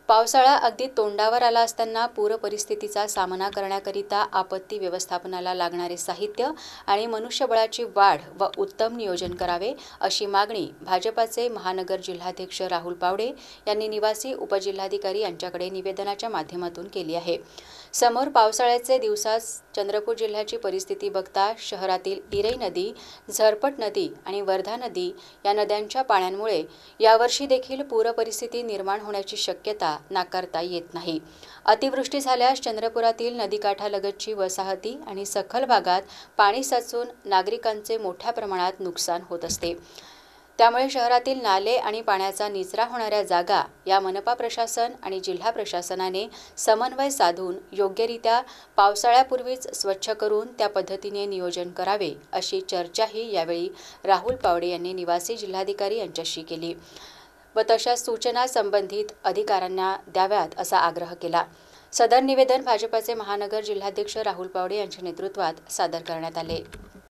पावसाळा अगदी तोंडावर आला असताना पूर परिस्थितीचा सामना करण्याकरिता आपत्ती व्यवस्थापनाला लागणारे साहित्य आणि मनुष्यबळाची वाढ व उत्तम नियोजन करावे अशी मागणी भाजपाचे महानगर जिल्हाध्यक्ष राहुल पावडे यांनी निवासी उपजिल्हाधिकारी यांच्याकडे निवेदनाच्या माध्यमातून केली आहे। समोर पावसाळ्याचे दिवसात चंद्रपूर जिल्ह्याची परिस्थिती बघता शहरातील इरई नदी, झरपट नदी आणि वर्धा नदी या नद्यांच्या पाण्यामुळे यावर्षी देखील पूर परिस्थिती निर्माण होण्याची शक्यता नाकारता येत नाही। अतिवृष्टी झाल्यास चंद्रपुरातील नदीकाठालगतची वसाहती आणि सखल भागात पाणी साचून नागरिकांचे मोठ्या प्रमाणात नुकसान होत असते। त्यामुळे शहरातील नाले आणि पाण्याचा निचरा होणाऱ्या जागा या मनपा प्रशासन आणि जिल्हा प्रशासनाने समन्वय साधून योग्यरित्या पावसाळ्यापूर्वीच स्वच्छ करून त्या पद्धतीने नियोजन करावे अशी चर्चाही यावेळी राहुल पावडे यांनी निवासी जिल्हाधिकारी यांच्याशी केली व तशा सूचना संबंधित अधिकाऱ्यांना द्याव्यात असा आग्रह केला। सदर निवेदन भाजपाचे महानगर जिल्हाध्यक्ष राहुल पावडे यांच्या नेतृत्वात सादर करण्यात आले।